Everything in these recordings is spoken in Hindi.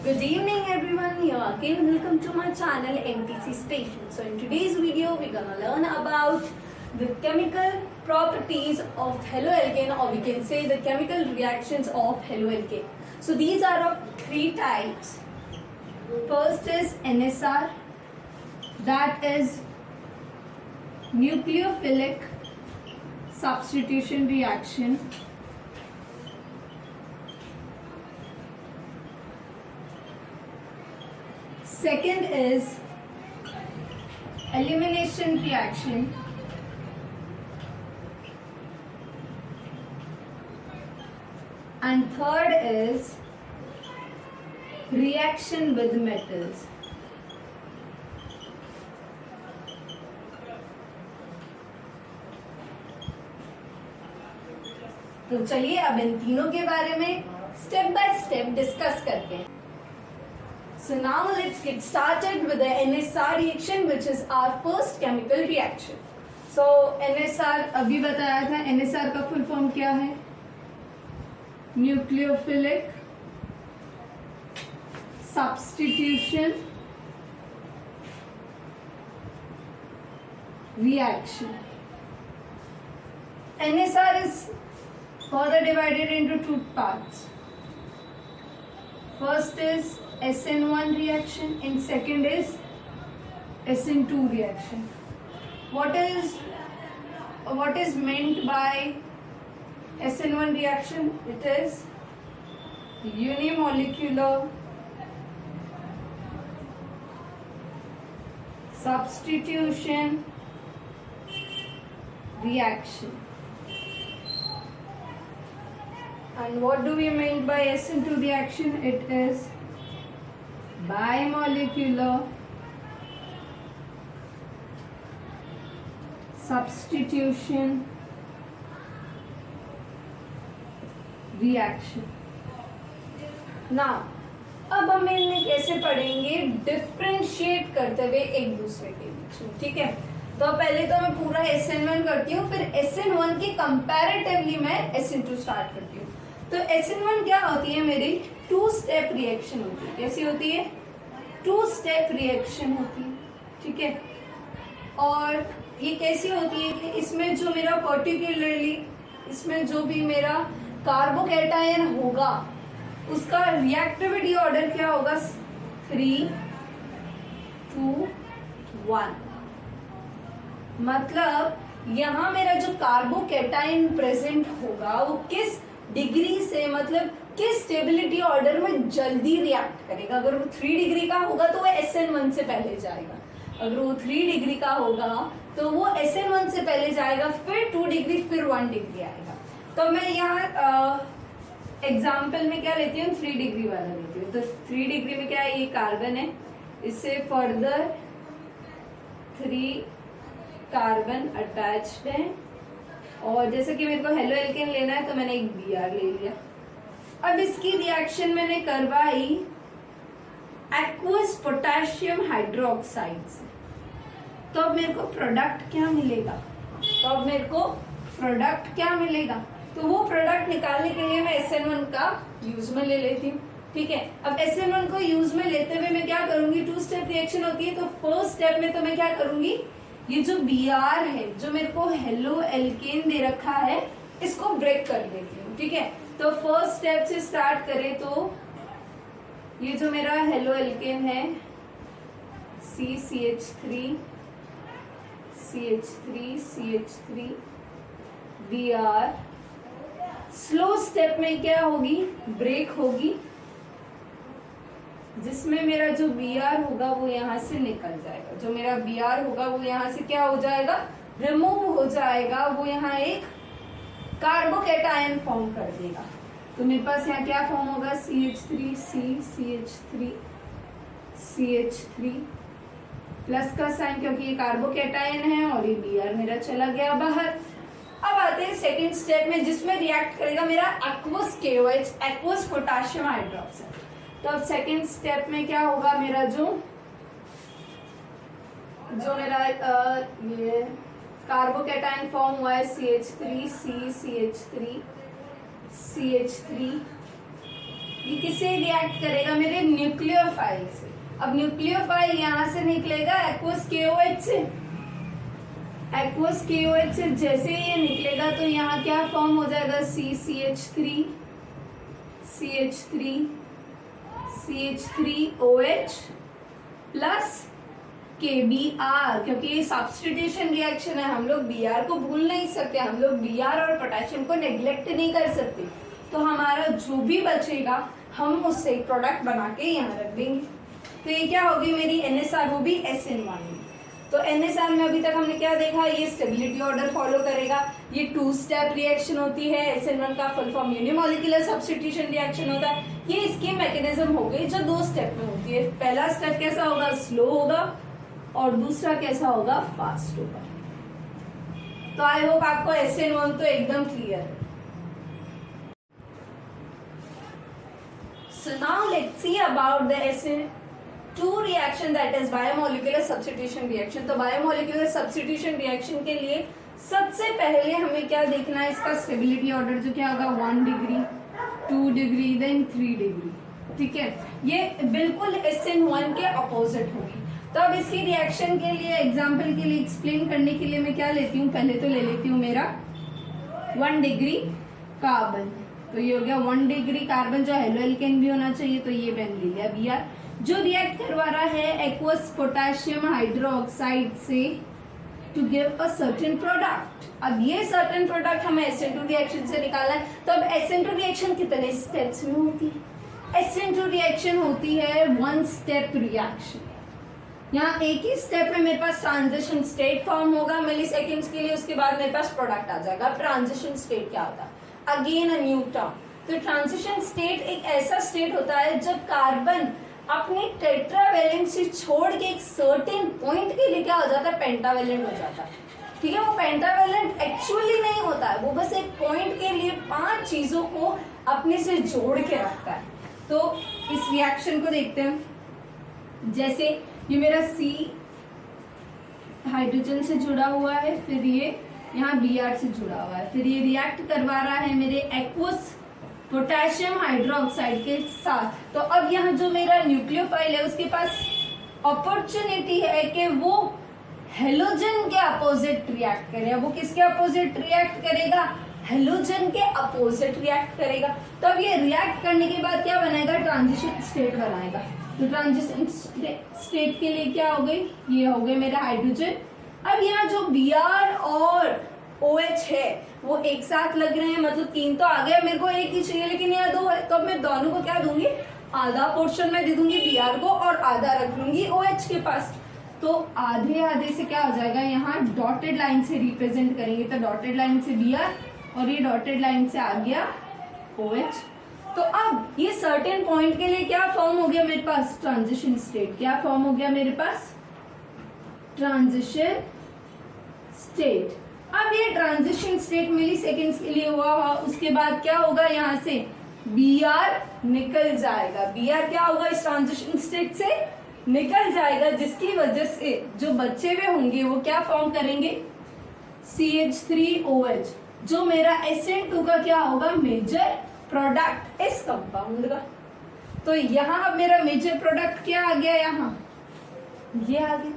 Good evening everyone, you are again welcome to my channel MTC Station. So in today's video we're gonna learn about the chemical properties of haloalkane, or we can say the chemical reactions of haloalkane. So these are of three types. First is NSR, that is nucleophilic substitution reaction. Second is elimination reaction. And third is reaction with metals. तो चलिए अब इन तीनों के बारे में स्टेप बाय स्टेप डिस्कस करते हैं. So now let's get started with the NSR reaction, which is our first chemical reaction. So NSR अभी बताया था. NSR का फुल फॉर्म क्या है? Nucleophilic substitution reaction. NSR is further divided into two parts. First is SN1 reaction and second is SN2 reaction. What is meant by SN1 reaction? It is unimolecular substitution reaction. And what do we mean by SN2 reaction? It is bimolecular substitution reaction. Now, अब हम इन्हें कैसे पढ़ेंगे डिफ्रेंशिएट करते हुए एक दूसरे के बीच में. ठीक है, तो पहले तो मैं पूरा SN1 करती हूँ, फिर SN1 के कंपैरेटिवली मैं SN2 स्टार्ट करती हूँ. तो SN1 क्या होती है? मेरी टू स्टेप रिएक्शन होती है. कैसी होती है? टू स्टेप रिएक्शन होती है. ठीक है, और ये कैसी होती है कि इसमें जो मेरा पर्टिकुलरली इसमें जो भी मेरा कार्बोकैटायन होगा उसका रिएक्टिविटी ऑर्डर क्या होगा? 3, 2, 1. मतलब यहाँ मेरा जो कार्बोकैटायन प्रेजेंट होगा वो किस डिग्री से, मतलब किस स्टेबिलिटी ऑर्डर में जल्दी रिएक्ट करेगा. अगर वो 3 डिग्री का होगा तो वो SN1 से पहले जाएगा. अगर वो 3 डिग्री का होगा तो वो SN1 से पहले जाएगा, फिर 2 डिग्री, फिर 1 डिग्री आएगा. तो मैं यहाँ एग्जाम्पल में क्या लेती हूँ? 3 डिग्री वाला लेती हूँ. तो 3 डिग्री में क्या है? ये कार्बन है, इससे फर्दर 3 कार्बन अटैच्ड है. और जैसे कि मेरे को हेलोएल्केन लेना है तो मैंने एक Br ले लिया. अब इसकी रिएक्शन मैंने करवाई एक्वस पोटेशियम हाइड्रोक्साइड से. तो अब मेरे को प्रोडक्ट क्या मिलेगा? तो वो प्रोडक्ट निकालने के लिए मैं SN1 का यूज में ले लेती हूँ. ठीक है, अब SN1 को यूज में लेते हुए मैं क्या करूंगी? टू स्टेप रिएक्शन होती है. तो फर्स्ट स्टेप में तो मैं क्या करूंगी? ये जो Br है, जो मेरे को हेलोएल्केन दे रखा है, इसको ब्रेक कर देती हूँ. ठीक है, तो फर्स्ट स्टेप से स्टार्ट करें तो ये जो मेरा हेलोएल्केन है CCH3 CH3 Br, slow step में क्या होगी? ब्रेक होगी, जिसमें मेरा जो Br होगा वो यहाँ से निकल जाएगा. जो मेरा Br होगा वो यहाँ से क्या हो जाएगा? रिमूव हो जाएगा. वो यहाँ एक कार्बोकैटायन फॉर्म कर देगा. तो मेरे पास यहाँ क्या फॉर्म होगा? CH3 प्लस का साइन, क्योंकि ये कार्बोकैटायन है और ये Br मेरा चला गया बाहर. अब आते हैं सेकेंड स्टेप में, जिसमें रिएक्ट करेगा मेरा aqueous KOH, aqueous potassium hydroxide. तो अब सेकेंड स्टेप में क्या होगा? मेरा जो मेरा ये कार्बोकैटायन फॉर्म हुआ है CH3 CH3 ये किससे रिएक्ट करेगा, मेरे न्यूक्लियोफाइल से। अब न्यूक्लियोफाइल यहाँ से निकलेगा एक्वस KOH से, एक्वस KOH से जैसे ये निकलेगा तो यहाँ क्या फॉर्म हो जाएगा, CH3OH प्लस KBr, क्योंकि ये सब्स्टिट्यूशन रिएक्शन है, हम लोग Br को भूल नहीं सकते, हम लोग Br और पोटेशियम को नेग्लेक्ट नहीं कर सकते। तो हमारा जो भी बचेगा हम उससे एक प्रोडक्ट बना के यहाँ रख देंगे। तो ये क्या होगी मेरी NSR, वो भी SN1 में। तो NSR में अभी तक हमने क्या देखा, ये स्टेबिलिटी ऑर्डर फॉलो करेगा, ये 2 स्टेप रिएक्शन होती है, SN1 का full form unimolecular substitution reaction होता है। ये इसकी मैकेनिज्म हो गई जो 2 स्टेप में होती है। पहला स्टेप कैसा होगा, स्लो होगा, और दूसरा कैसा होगा, फास्ट होगा। तो आई होप आपको SN1 तो एकदम क्लियर है। So now let's see about the SN2 reaction, that is biomolecular substitution reaction। तो biomolecular substitution reaction के लिए सबसे पहले हमें क्या देखना है, इसका स्टेबिलिटी ऑर्डर जो क्या होगा, 1 डिग्री, 2 डिग्री, देन 3 डिग्री। ठीक है, ये बिल्कुल SN1 के अपोजिट होगी। तो अब इसकी रिएक्शन के लिए, एग्जाम्पल के लिए एक्सप्लेन करने के लिए मैं क्या लेती हूँ, पहले तो ले लेती हूँ मेरा 1 डिग्री कार्बन। तो ये हो गया 1 डिग्री कार्बन, जो हेलो एल्केन भी होना चाहिए, तो ये मैंने ले लिया Br, जो रिएक्ट करवा रहा है एक्वस पोटेशियम हाइड्रोक्साइड से to give a certain product. अब ये सर्टेन प्रोडक्ट हमें SN2 रिएक्शन से निकालना है। तो अब SN2 रिएक्शन कितने स्टेप्स में होती है, SN2 रिएक्शन होती है 1 स्टेप रिएक्शन। यहाँ एक ही स्टेप में मेरे पास ट्रांजिशन स्टेट फॉर्म होगा मिली सेकेंड्स के लिए, उसके बाद मेरे पास प्रोडक्ट आ जाएगा। ट्रांजिशन स्टेट क्या होता है, अगेन अ न्यू टर्म। तो ट्रांजिशन स्टेट एक ऐसा स्टेट होता है जब कार्बन अपने टेट्रावेलेंट से छोड़ के एक सर्टेन पॉइंट के लिए क्या हो जाता है, पेंटावेलेंट हो जाता है। ठीक है, वो पेंटावेलेंट एक्चुअली नहीं होता है, वो बस एक पॉइंट के लिए 5 चीजों को अपने से जोड़ के रखता है। तो इस रिएक्शन को देखते हैं, जैसे ये मेरा C हाइड्रोजन से जुड़ा हुआ है, फिर ये यहाँ Br से जुड़ा हुआ है, फिर ये रिएक्ट करवा रहा है मेरे एक्वस पोटेशियम हाइड्रोक्साइड के साथ। तो अब यहाँ जो मेरा न्यूक्लियोफाइल है उसके पास अपॉर्चुनिटी है कि वो हेलोजन के अपोजिट रिएक्ट करे। वो किसके अपोजिट रिएक्ट करेगा, हेलोजन के अपोजिट रिएक्ट करेगा। तो अब ये रिएक्ट करने के बाद क्या बनाएगा, ट्रांजिशन स्टेट बनाएगा। तो ट्रांजिशन स्टेट के लिए क्या हो गई, ये हो गए मेरा हाइड्रोजन। अब यहाँ जो Br और OH है वो एक साथ लग रहे हैं, मतलब 3 तो आ गया, मेरे को एक ही चाहिए लेकिन यहाँ 2 है। तो अब मैं दोनों को क्या दूंगी, आधा पोर्शन में दे दूंगी Br को और आधा रख लूंगी OH के पास। तो आधे आधे से क्या हो जाएगा, यहाँ डॉटेड लाइन से रिप्रेजेंट करेंगे। तो डॉटेड लाइन से Br और ये डॉटेड लाइन से आ गया OH। तो अब ये सर्टेन पॉइंट के लिए क्या फॉर्म हो गया मेरे पास, ट्रांजिशन स्टेट। क्या फॉर्म हो गया मेरे पास, ट्रांजिशन स्टेट। अब ये ट्रांजिशन स्टेट मिली सेकेंड्स के लिए हुआ, उसके बाद क्या होगा, यहाँ से Br निकल जाएगा। Br क्या होगा, इस ट्रांजिशन स्टेट से निकल जाएगा, जिसकी वजह से जो बचे हुए होंगे वो क्या फॉर्म करेंगे, CH3OH, जो मेरा SN2 का क्या होगा, मेजर प्रोडक्ट इस कंपाउंड का। तो यहाँ अब मेरा मेजर प्रोडक्ट क्या आ गया, यहाँ ये आ गया।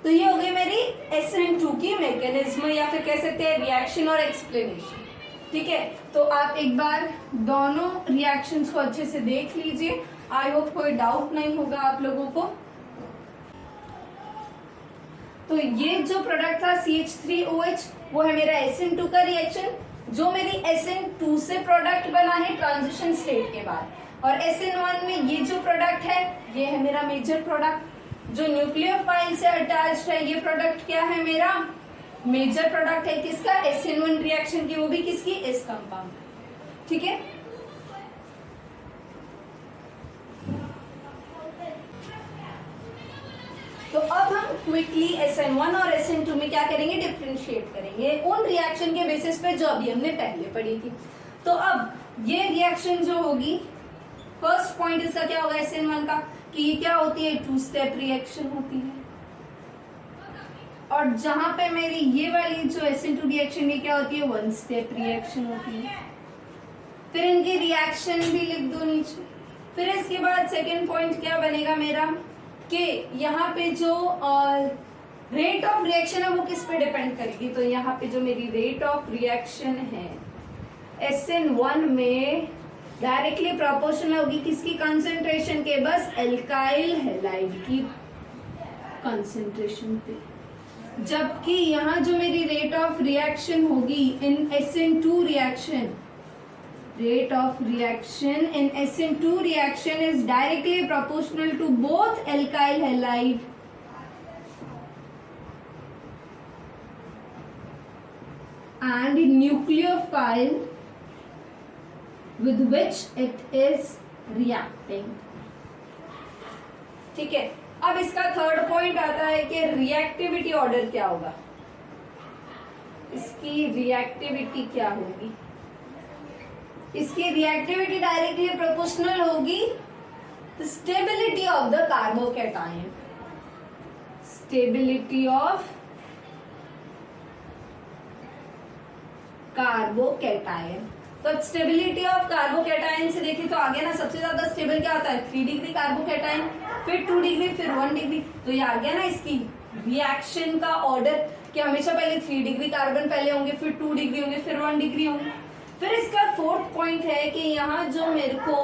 तो ये हो गई मेरी SN2 की मैकेनिज्म, या फिर कह सकते हैं रिएक्शन और एक्सप्लेनेशन। ठीक है, तो आप एक बार दोनों रिएक्शंस को अच्छे से देख लीजिए। आई होप कोई डाउट नहीं होगा आप लोगों को। तो ये जो प्रोडक्ट था CH3OH वो है मेरा SN2 का रिएक्शन, जो मेरी SN2 से प्रोडक्ट बना है ट्रांजिशन स्टेट के बाद। और SN1 में ये जो प्रोडक्ट है ये है मेरा मेजर प्रोडक्ट, जो न्यूक्लियोफाइल से अटैच्ड है। ये प्रोडक्ट क्या है, मेरा मेजर प्रोडक्ट है किसका, SN1 रिएक्शन की, वो भी किसकी, इस कंपाउंड। ठीक है, तो अब हम क्विकली SN1 और SN2 में क्या करेंगे, डिफरेंशिएट करेंगे उन रिएक्शन के बेसिस पे जो अभी हमने पहले पढ़ी थी। तो अब ये रिएक्शन जो होगी, फर्स्ट पॉइंट इसका क्या होगा SN1 का, कि ये क्या होती है, 2 स्टेप रिएक्शन होती है। और जहां पे मेरी ये वाली जो SN2 रिएक्शन ये क्या होती है, 1 स्टेप रिएक्शन होती है। फिर इनकी रिएक्शन भी लिख दो नीचे। फिर इसके बाद सेकेंड पॉइंट क्या बनेगा मेरा कि यहाँ पे जो रेट ऑफ रिएक्शन है वो किस पे डिपेंड करेगी। तो यहाँ पे जो मेरी रेट ऑफ रिएक्शन है SN1 में डायरेक्टली प्रोपोर्शनल होगी किसकी कंसेंट्रेशन के, बस एल्काइल हैलाइड की कंसेंट्रेशन पे। जबकि यहाँ जो मेरी रेट ऑफ रिएक्शन होगी इन SN2 reaction, rate of reaction in SN2 reaction is directly proportional to both alkyl halide and nucleophile with which it is reacting। ठीक है, अब इसका थर्ड पॉइंट आता है कि रिएक्टिविटी ऑर्डर क्या होगा, इसकी रिएक्टिविटी क्या होगी। इसकी रिएक्टिविटी डायरेक्टली प्रोपोर्शनल होगी stability of the carbocation, stability of carbocation. तो स्टेबिलिटी ऑफ कार्बोकैटायन से देखिए तो आगे ना सबसे ज्यादा स्टेबल क्या होता है 3 डिग्री कार्बोकैटायन, फिर 2 डिग्री, फिर 1 डिग्री। तो ये आ गया ना इसकी रिएक्शन का ऑर्डर कि हमेशा पहले 3 डिग्री कार्बन पहले होंगे, फिर 2 डिग्री होंगे, फिर 1 डिग्री होंगे। फिर इसका फोर्थ पॉइंट है कि यहाँ जो मेरे को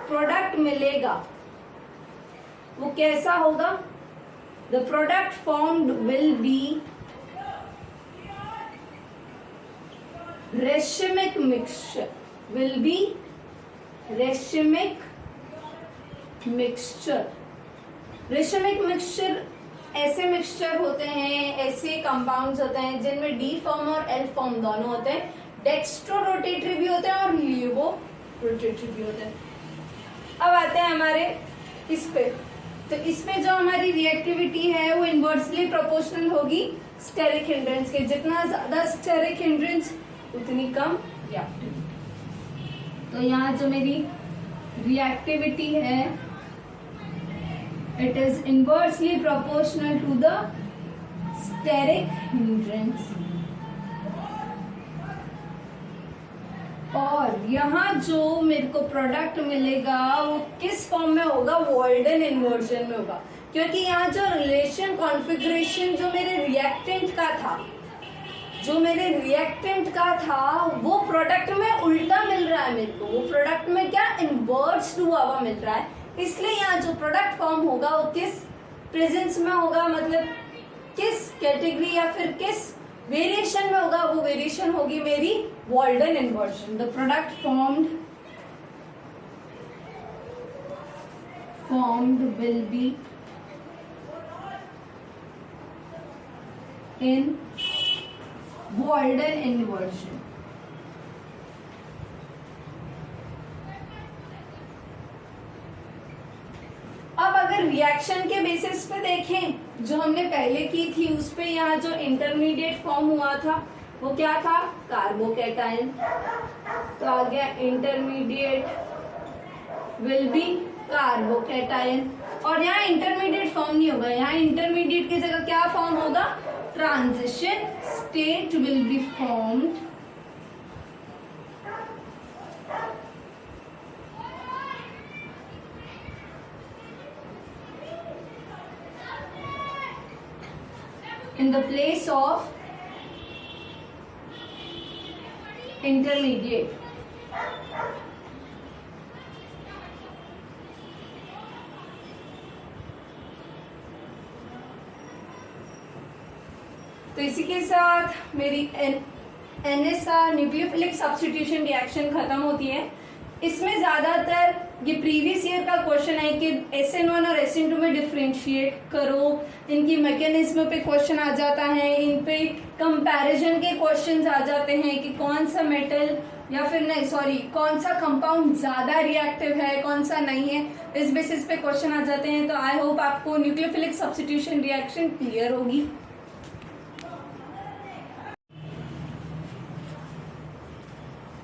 प्रोडक्ट मिलेगा वो कैसा होगा, the product formed will be racemic mixture, will be racemic mixture. Racemic mixture ऐसे मिक्सचर होते हैं, ऐसे कंपाउंड्स होते हैं जिनमें डी फॉर्म और एल फॉर्म दोनों होते हैं, डेक्स्ट्रो रोटेटरी भी होते हैं और लीवो रोटेटरी भी होते हैं। अब आते हैं हमारे इस पे, तो इसमें जो हमारी रिएक्टिविटी है वो इनवर्सली प्रोपोर्शनल होगी स्टेरिक हिंड्रेंस के। जितना ज्यादा स्टेरिक हिंड्रेंस उतनी कम रिएक्टिविटी। तो यहाँ जो मेरी रिएक्टिविटी है it is inversely proportional to the steric hindrance. और यहाँ जो मेरे को प्रोडक्ट मिलेगा वो किस फॉर्म में होगा, वॉल्डन इन्वर्जन में होगा, क्योंकि यहाँ जो रिलेशन कॉन्फ़िगरेशन जो मेरे रिएक्टेंट का था वो प्रोडक्ट में उल्टा मिल रहा है मेरे को, वो प्रोडक्ट में क्या इन्वर्स हुआ हुआ मिल रहा है। इसलिए यहाँ जो प्रोडक्ट फॉर्म होगा वो किस प्रेजेंस में होगा, मतलब किस कैटेगरी या फिर किस वेरिएशन में होगा, वो वेरिएशन होगी मेरी Walden inversion. The product formed will be in Walden inversion। अब अगर रिएक्शन के बेसिस पे देखें जो हमने पहले की थी उस पे यहाँ जो इंटरमीडिएट फॉर्म हुआ था वो क्या था, कार्बोकैटायन। तो आ गया इंटरमीडिएट विल बी कार्बोकैटायन। और यहाँ इंटरमीडिएट फॉर्म नहीं होगा, यहाँ इंटरमीडिएट की जगह क्या फॉर्म होगा, transition state will be formed in the place of intermediate। तो इसी के साथ मेरी NSR न्यूक्लियोफिलिक सब्स्टिट्यूशन रिएक्शन खत्म होती है। इसमें ज्यादातर ये प्रीवियस ईयर का क्वेश्चन है कि SN1 और SN2 में डिफरेंशिएट करो, इनकी मैकेनिज्म पे क्वेश्चन आ जाता है, इन पे कंपैरिजन के क्वेश्चंस आ जाते हैं कि कौन सा मेटल या फिर नहीं सॉरी कौन सा कंपाउंड ज्यादा रिएक्टिव है कौन सा नहीं है, इस बेसिस पे क्वेश्चन आ जाते हैं। तो आई होप आपको न्यूक्लियोफिलिक सब्स्टिट्यूशन रिएक्शन क्लियर होगी।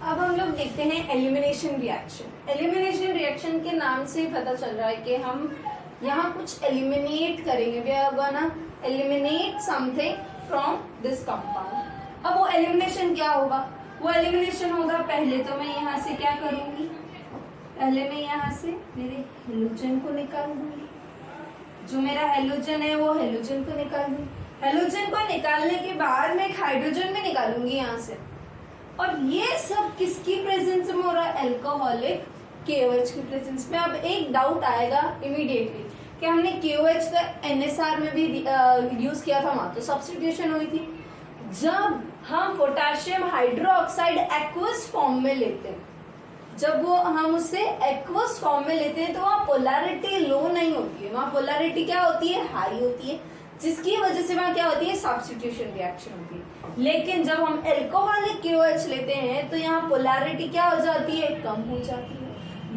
अब हम लोग देखते हैं एलिमिनेशन रिएक्शन। एलिमिनेशन रिएक्शन के नाम से पता चल रहा है कि हम यहाँ कुछ एलिमिनेट करेंगे, we are gonna eliminate something from this compound. अब वो एलिमिनेशन क्या होगा, वो एलिमिनेशन होगा पहले तो मैं यहाँ से क्या करूंगी, पहले मैं यहाँ से मेरे हेलोजन को निकाल दूंगी, जो मेरा हेलोजन है वो हेलोजन को निकाल दूंगी। हेलोजन को निकालने के बाद मैं एक हाइड्रोजन भी निकालूंगी यहाँ से। और ये सब किसकी प्रेजेंस में हो रहा है? अल्कोहलिक KOH की प्रेजेंस में। अब एक डाउट आएगा इमीडिएटली कि हमने KOH का NSR में भी यूज किया था, वहां तो सब्स्टिट्यूशन हुई थी। जब हम पोटेशियम हाइड्रोक्साइड एक्वस फॉर्म में लेते हैं, जब वो हम उसे एक्वस फॉर्म में लेते हैं तो वहाँ पोलैरिटी लो नहीं होती है, वहाँ पोलैरिटी क्या होती है? हाई होती है, जिसकी वजह से वहाँ क्या होती है? सब्स्टिट्यूशन रिएक्शन होती है। लेकिन जब हम अल्कोहलिक KOH लेते हैं तो यहाँ पोलैरिटी क्या हो जाती है? कम हो जाती है।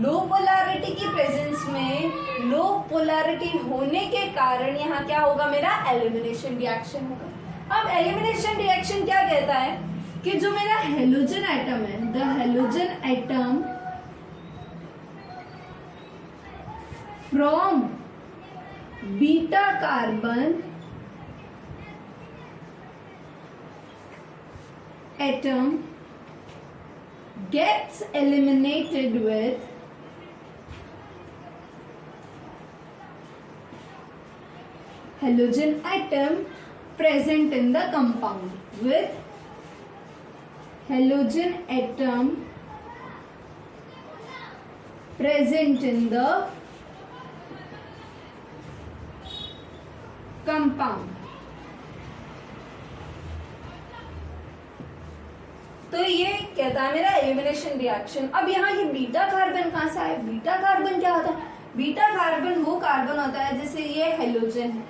लो पोलैरिटी की प्रेजेंस में, लो पोलैरिटी होने के कारण यहाँ क्या होगा? मेरा एलिमिनेशन रिएक्शन होगा। अब एलिमिनेशन रिएक्शन क्या कहता है कि जो मेरा हेलोजन एटम है, the halogen atom from beta carbon atom gets eliminated with halogen atom present in the compound, with halogen atom present in the compound। तो ये कहता है मेरा एलिमिनेशन रिएक्शन। अब यहाँ ये बीटा कार्बन कहाँ से आया? बीटा कार्बन क्या होता है? बीटा कार्बन वो कार्बन होता है जैसे ये हेलोजन है,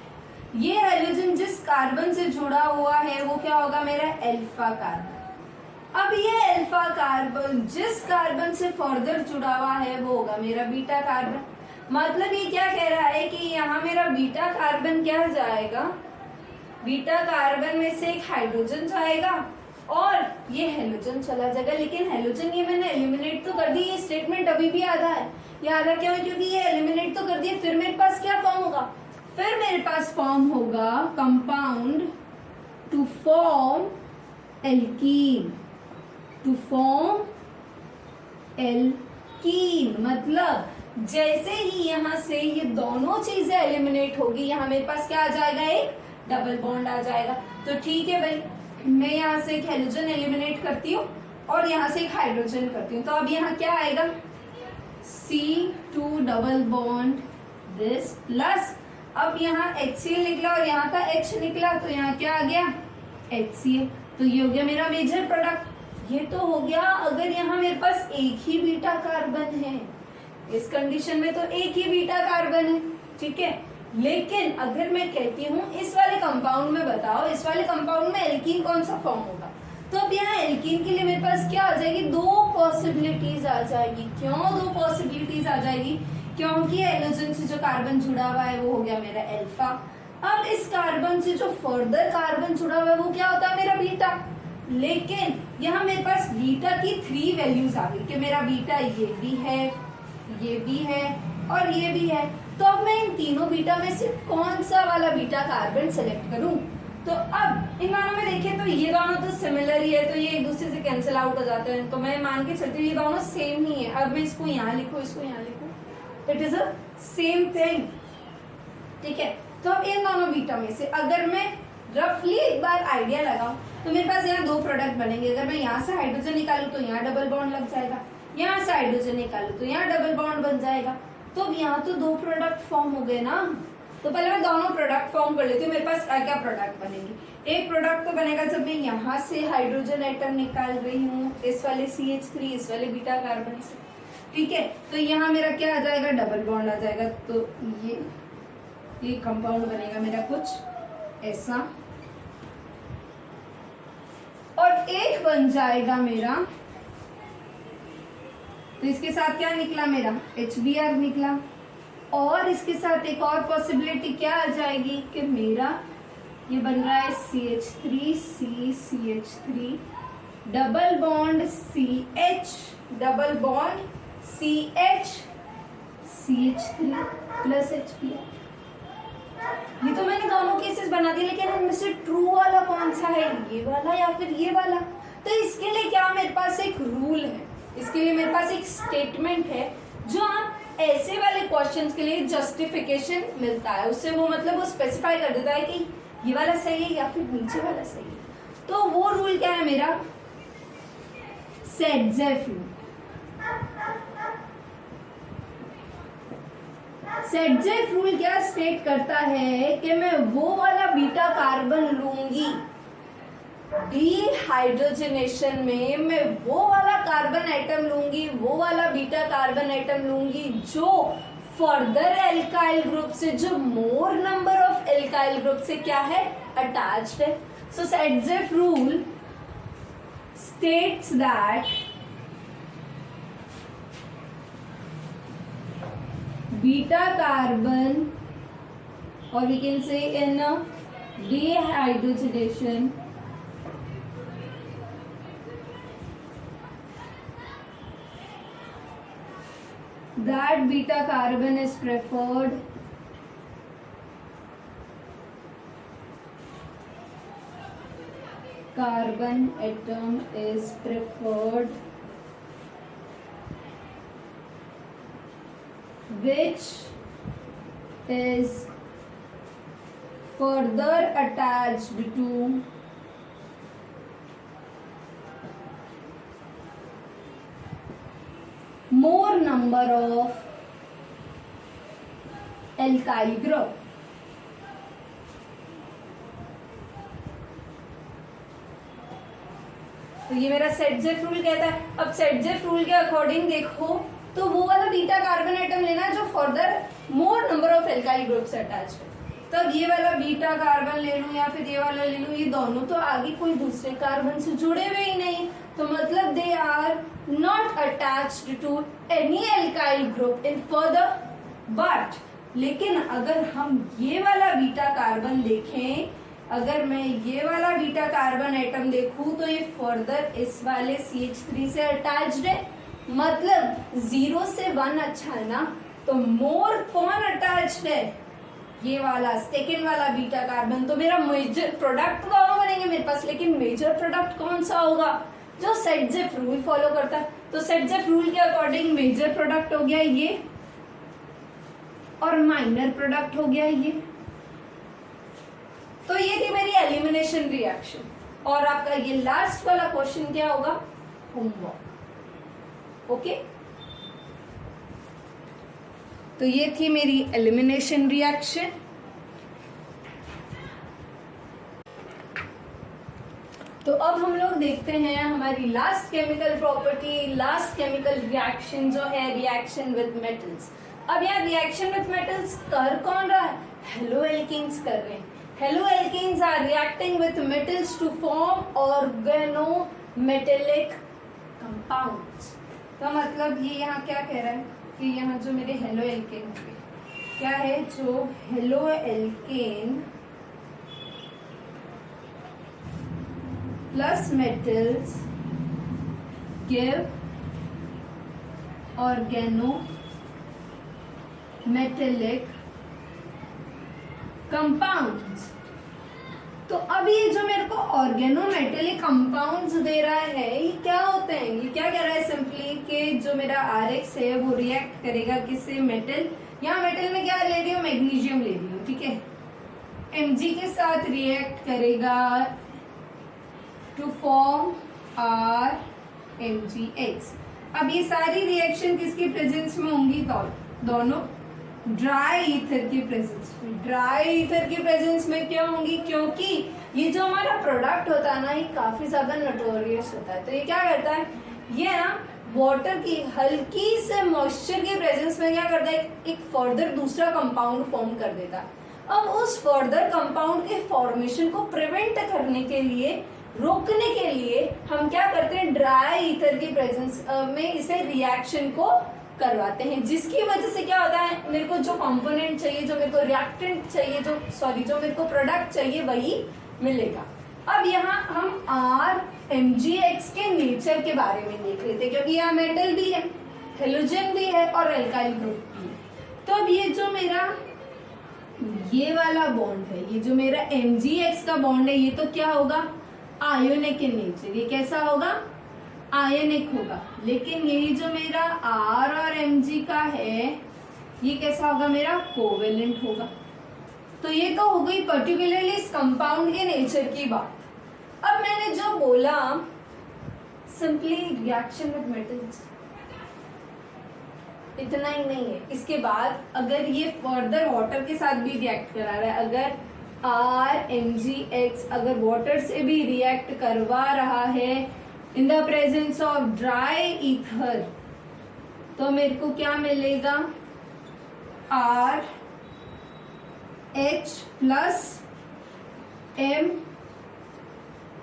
ये हेलोजन जिस कार्बन से जुड़ा हुआ है वो क्या होगा? मेरा अल्फा कार्बन। अब ये अल्फा कार्बन जिस कार्बन से फर्दर जुड़ा हुआ है वो होगा मेरा बीटा कार्बन। मतलब ये क्या कह रहा है कि यहाँ मेरा बीटा कार्बन क्या जाएगा? बीटा कार्बन में से एक हाइड्रोजन जाएगा और ये हेलोजन चला जाएगा। लेकिन हेलोजन ये मैंने एलिमिनेट तो कर दी, ये स्टेटमेंट अभी भी आधा है। ये आधा क्यों है? क्योंकि ये एलिमिनेट तो कर दिया। फिर मेरे पास क्या फॉर्म होगा? फिर मेरे पास फॉर्म होगा compound to form alkene, to form alkene. मतलब जैसे ही यहाँ से ये दोनों चीजें एलिमिनेट होगी, यहाँ मेरे पास क्या आ जाएगा? एक डबल बॉन्ड आ जाएगा। तो ठीक है भाई, मैं यहाँ से एक हेलोजन एलिमिनेट करती हूँ और यहाँ से एक हाइड्रोजन करती हूँ। तो अब यहाँ क्या आएगा? C2 double bond this plus, अब यहाँ HCl निकला और यहाँ का H निकला, तो यहाँ क्या आ गया? HCl। तो ये हो गया मेरा मेजर प्रोडक्ट। ये तो हो गया अगर यहाँ मेरे पास एक ही बीटा कार्बन है। इस कंडीशन में तो एक ही बीटा कार्बन है, ठीक है। लेकिन अगर मैं कहती हूँ इस वाले कंपाउंड में बताओ, इस वाले कंपाउंड में एल्कीन कौन सा फॉर्म होगा? तो अब यहाँ एल्कीन के लिए मेरे पास क्या आ जाएगी? दो पॉसिबिलिटीज आ जाएगी। क्यों दो पॉसिबिलिटीज आ जाएगी? क्योंकि हेलोजन से जो कार्बन जुड़ा हुआ है वो हो गया मेरा अल्फा। अब इस कार्बन से जो फर्दर कार्बन जुड़ा हुआ है वो क्या होता है? मेरा बीटा। लेकिन यहाँ मेरे पास बीटा की 3 वैल्यूज आ गई कि मेरा बीटा ये भी है, ये भी है और ये भी है। तो अब मैं इन तीनों बीटा में से कौन सा वाला बीटा कार्बन सेलेक्ट करूं? तो अब इन दोनों में देखें तो ये दोनों तो सिमिलर ही है, तो ये एक दूसरे से कैंसिल आउट हो जाते हैं। तो मैं मान के चलती हूँ ये दोनों सेम ही है। अब मैं इसको यहाँ लिखूँ, इसको यहाँ लिखूँ, it is a same thing, ठीक है। तो अब इन दोनों बीटा में से अगर मैं रफली एक बार आइडिया लगाऊं तो मेरे पास यहाँ 2 प्रोडक्ट बनेंगे। अगर मैं यहाँ से हाइड्रोजन निकालूं तो यहाँ डबल बॉन्ड लग जाएगा, यहाँ से हाइड्रोजन निकालूं तो यहाँ डबल बॉन्ड बन जाएगा। तो अब यहाँ तो 2 प्रोडक्ट फॉर्म हो गए ना। तो पहले मैं दोनों प्रोडक्ट फॉर्म कर लेती हूँ। मेरे पास क्या क्या प्रोडक्ट बनेंगे? एक प्रोडक्ट तो बनेगा जब मैं यहाँ से हाइड्रोजन एटम निकाल रही हूँ, इस वाले CH3, इस वाले बीटा कार्बन से, ठीक है। तो यहाँ मेरा क्या आ जाएगा? डबल बॉन्ड आ जाएगा। तो ये कंपाउंड बनेगा मेरा कुछ ऐसा, और एक बन जाएगा मेरा, तो इसके साथ क्या निकला? मेरा HBr निकला। और इसके साथ एक और पॉसिबिलिटी क्या आ जाएगी कि मेरा ये बन रहा है CH3 double bond CH double bond CH3 plus HBr। ये तो मैंने दोनों केसेस बना दिए, लेकिन इनमें से ट्रू वाला कौन सा है? ये वाला या फिर ये वाला? तो इसके लिए क्या मेरे पास एक रूल है, इसके लिए मेरे पास एक स्टेटमेंट है जो आप ऐसे वाले क्वेश्चंस के लिए जस्टिफिकेशन मिलता है उससे, वो मतलब वो स्पेसिफाई कर देता है कि ये वाला सही है या फिर नीचे वाला सही है। तो वो रूल क्या है मेरा, सेटजेफ रूल। सेटजेफ रूल क्या स्टेट करता है कि मैं वो वाला बीटा कार्बन लूंगी डिहाइड्रोजनेशन में, मैं वो वाला कार्बन एटम लूंगी, वो वाला बीटा कार्बन एटम लूंगी जो फर्दर एल्काइल ग्रुप से, जो more number of alkyl group से क्या है, अटैच्ड है। So Saytzeff rule states that beta carbon, or we can say in dehydrogenation, that beta carbon is preferred carbon atom is preferred which is further attached to more number of alkyl group। तो ये मेरा सेटजेफ रूल कहता है। अब सेटजेफ रूल के अकॉर्डिंग देखो तो वो वाला बीटा कार्बन एटम लेना है जो further more number of alkyl group से अटैच है। तब ये वाला बीटा कार्बन ले लूं या फिर ये वाला ले लूं, ये दोनों तो आगे कोई दूसरे कार्बन से जुड़े हुए ही नहीं, तो मतलब they are not attached to any alkyl group in further. But लेकिन अगर हम ये वाला बीटा कार्बन देखें, अगर मैं ये वाला बीटा कार्बन एटम देखूं तो ये फर्दर इस वाले CH3 से अटैच्ड है, मतलब 0 से 1 अच्छा है ना। तो मोर कौन अटैच्ड है, ये वाला सेकेंड वाला बीटा कार्बन। तो मेरा मेजर प्रोडक्ट दोनों बनेंगे मेरे पास, लेकिन मेजर प्रोडक्ट कौन सा होगा, जो सेटजेफ रूल फॉलो करता है। तो सेटजेफ रूल के अकॉर्डिंग मेजर प्रोडक्ट हो गया ये और माइनर प्रोडक्ट हो गया ये। तो ये थी मेरी एलिमिनेशन रिएक्शन। और आपका ये लास्ट वाला क्वेश्चन क्या होगा, होमवर्क। ओके तो ये थी मेरी एलिमिनेशन रिएक्शन। तो अब हम लोग देखते हैं हमारी last chemical property, last chemical reaction जो है रिएक्शन विद मेटल्स। अब यहाँ रिएक्शन विद मेटल्स कर कौन रहा है, हेलो एल्केन्स कर रहे हैं। Haloalkanes are reacting with metals to form organometallic compounds. तो मतलब ये यहाँ क्या कह रहा है कि यहाँ जो मेरे हेलो एल्केन होंगे क्या है, जो haloalkane plus metals give organometallic compounds. तो अब ये जो मेरे को ऑर्गेनोमेटेलिक कंपाउंड्स दे रहा है, ये क्या होते हैं, ये क्या कह रहा है सिंपली कि जो मेरा RX है वो रिएक्ट करेगा किससे, मेटल। यहाँ मेटल में क्या ले रही हूँ, मैग्नीशियम ले रही हूँ, ठीक है। Mg के साथ रिएक्ट करेगा टू फॉर्म RMgX। अब ये सारी रिएक्शन किसकी प्रेजेंस में होंगी, दोनों ड्राई ईथर की प्रेजेंस में। ड्राई ईथर की प्रेजेंस में क्या होंगी, क्योंकि ये जो हमारा प्रोडक्ट होता है ना, ये काफी ज्यादा नटोरियस होता है। तो ये क्या करता है, ये ना वाटर की हल्की से मॉइस्चर की प्रेजेंस में क्या करता है, एक फर्दर दूसरा कंपाउंड फॉर्म कर देता है। अब उस फर्दर कंपाउंड के फॉर्मेशन को प्रिवेंट करने के लिए, रोकने के लिए हम क्या करते हैं, ड्राई ईथर की प्रेजेंस में इसे रिएक्शन को करवाते हैं, जिसकी वजह से क्या होता है, मेरे को जो कंपोनेंट चाहिए, जो मेरे को रिएक्टेंट चाहिए, जो मेरे को प्रोडक्ट चाहिए वही मिलेगा। अब यहाँ हम RMgX के नेचर के बारे में देख रहे थे, क्योंकि यहाँ मेटल भी है, हेलोजन भी है और एल्काइल ग्रुप भी है। तो अब ये जो मेरा ये वाला बॉन्ड है, ये जो मेरा MgX का बॉन्ड है, ये तो क्या होगा, आयोनिक इन नेचर। ये कैसा होगा, आयनिक होगा, लेकिन यही जो मेरा R और Mg का है ये कैसा होगा, मेरा कोवेलेंट होगा। तो ये तो हो गई पर्टिकुलरली इस कंपाउंड के नेचर की बात। अब मैंने जो बोला सिंपली रिएक्शन विद मेटल्स, इतना ही नहीं है। इसके बाद अगर ये फर्दर वाटर के साथ भी रिएक्ट करा रहा है, अगर RMgX अगर वाटर से भी रिएक्ट करवा रहा है in the presence of dry ether, तो मेरे को क्या मिलेगा, RH प्लस MOH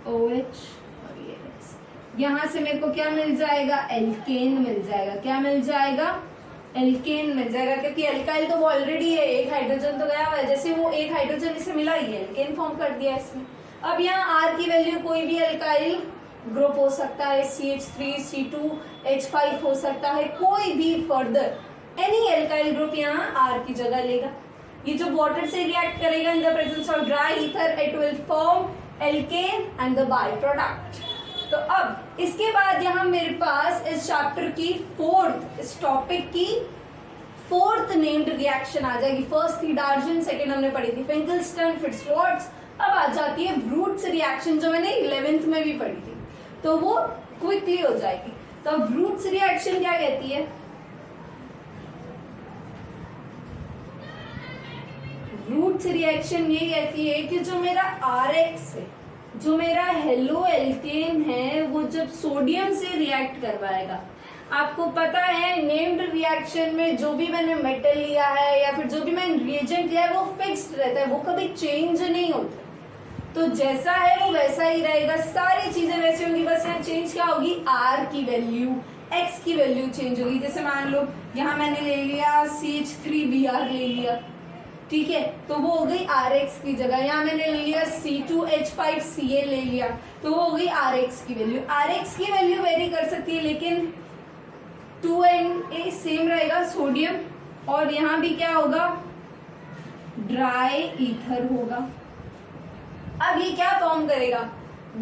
और ये यहां से मेरे को क्या मिल जाएगा, एल्केन मिल जाएगा। क्या मिल जाएगा, एल्केन मिल जाएगा, क्योंकि एल्काइल तो वो ऑलरेडी है, एक हाइड्रोजन तो गया हुआ है, जैसे वो एक हाइड्रोजन इसे मिला ही है, एल्केन फॉर्म कर दिया इसमें। अब यहाँ R की वैल्यू कोई भी एल्काइल ग्रुप हो सकता है, CH3 C2 H5 हो सकता है, कोई भी फर्दर एनी एल्काइल ग्रुप यहाँ R की जगह लेगा। ये जो वाटर से रिएक्ट करेगा in the presence of dry ether, it will form alkene and the by product. तो अब इसके बाद यहाँ मेरे पास इस चैप्टर की फोर्थ, इस टॉपिक की फोर्थ नेम्ड रिएक्शन आ जाएगी। फर्स्ट थी डार्जन, सेकेंड हमने पढ़ी थी फिंकलस्टन, फिर श्वार्ट्ज। अब आ जाती है ब्रूट्स रिएक्शन, जो मैंने 11th में भी पढ़ी थी, तो वो क्विकली हो जाएगी। तो ब्रूट्स रिएक्शन क्या कहती है, ब्रूट्स रिएक्शन ये कहती है कि जो मेरा RX है, जो मेरा हेलो एल्केन है, वो जब सोडियम से रिएक्ट करवाएगा, आपको पता है नेम्ड रिएक्शन में जो भी मैंने मेटल लिया है या फिर जो भी मैंने रिएजेंट लिया है वो फिक्स्ड रहता है, वो कभी चेंज नहीं होता। तो जैसा है वो वैसा ही रहेगा, सारी चीजें वैसी होंगी, बस यहाँ चेंज क्या होगी, R की वैल्यू, X की वैल्यू चेंज होगी। जैसे मान लो यहाँ मैंने ले लिया CH3Br ले लिया, ठीक है, तो वो हो गई RX की जगह। यहाँ मैंने ले लिया C2H5Cl ले लिया, तो वो हो गई RX की वैल्यू। RX की वैल्यू वेरी कर सकती है, लेकिन 2Na सेम रहेगा सोडियम, और यहाँ भी क्या होगा, ड्राई ईथर होगा। अब ये क्या फॉर्म करेगा,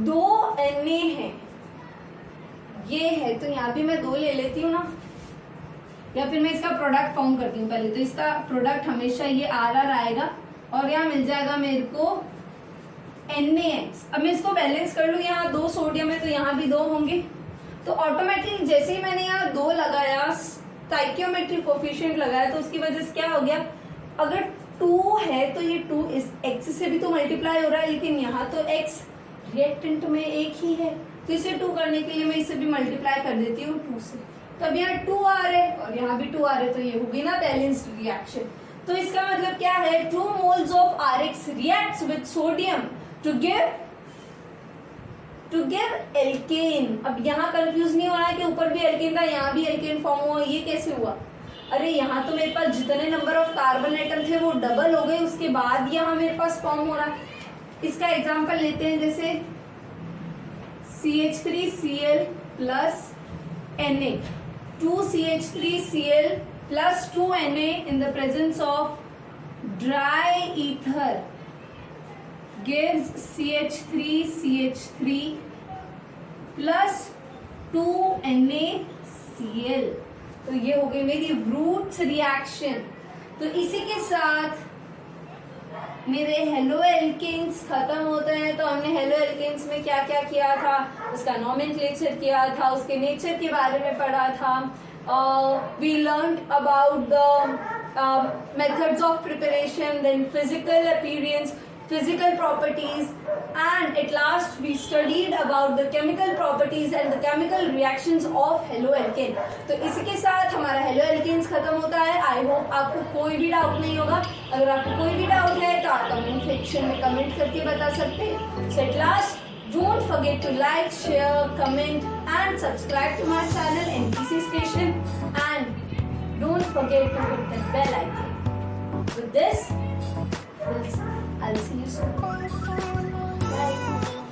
2Na है, ये है, तो यहाँ भी मैं 2 ले लेती हूँ ना, या फिर मैं इसका प्रोडक्ट फॉर्म करती हूँ पहले। तो इसका प्रोडक्ट हमेशा ये RR आएगा, और यहाँ मिल जाएगा मेरे को NaX। अब मैं इसको बैलेंस कर लूँ, यहाँ 2 सोडियम है तो यहाँ भी 2 होंगे, तो ऑटोमेटिकली जैसे ही मैंने यहाँ 2 लगाया, स्टाइकियोमेट्रिक कोफिशिएंट लगाया, तो उसकी वजह से क्या हो गया, अगर 2 है तो ये 2 इस X से भी तो मल्टीप्लाई हो रहा है, लेकिन यहाँ तो X रिएक्टेंट में एक ही है, तो इसे 2 करने के लिए मैं इसे भी मल्टीप्लाई कर देती हूँ 2 से। तो अब यहाँ 2R है और यहाँ भी 2R है, तो ये होगी ना बैलेंस्ड रिएक्शन। तो इसका मतलब क्या है, 2 moles of RX reacts with sodium to give alkane. अब यहाँ कंफ्यूज नहीं होना है कि ऊपर भी एल्केन था, यहाँ भी एल्केन फॉर्म हुआ, ये कैसे हुआ, अरे यहाँ तो मेरे पास जितने नंबर ऑफ कार्बन एटम थे वो डबल हो गए, उसके बाद यहाँ मेरे पास फॉर्म हो रहा है। इसका एग्जांपल लेते हैं, जैसे CH3Cl plus Na, 2CH3Cl plus 2Na in the presence of dry ether gives CH3CH3 plus 2NaCl। तो ये हो गई मेरी ब्रूट्स रिएक्शन। तो इसी के साथ मेरे हेलो एल्केन्स खत्म होते हैं। तो हमने हेलो एल्केन्स में क्या क्या किया था, उसका नॉमेनक्लेचर किया था, उसके नेचर के बारे में पढ़ा था। We learned about the methods of preparation, then physical appearance, physical properties, and at last we studied about the chemical properties and the chemical reactions of haloalkane। तो इसी के साथ हमारा haloalkanes खत्म होता है। I hope आपको कोई भी डाउट नहीं होगा। अगर आपको कोई भी डाउट है तो आप कमेंट सेक्शन में कमेंट करके बता सकते हैं। So at last, don't forget to like, share, comment and subscribe to my channel NPC Station, and don't forget to hit the bell icon. With this, I'll see you soon. Bye.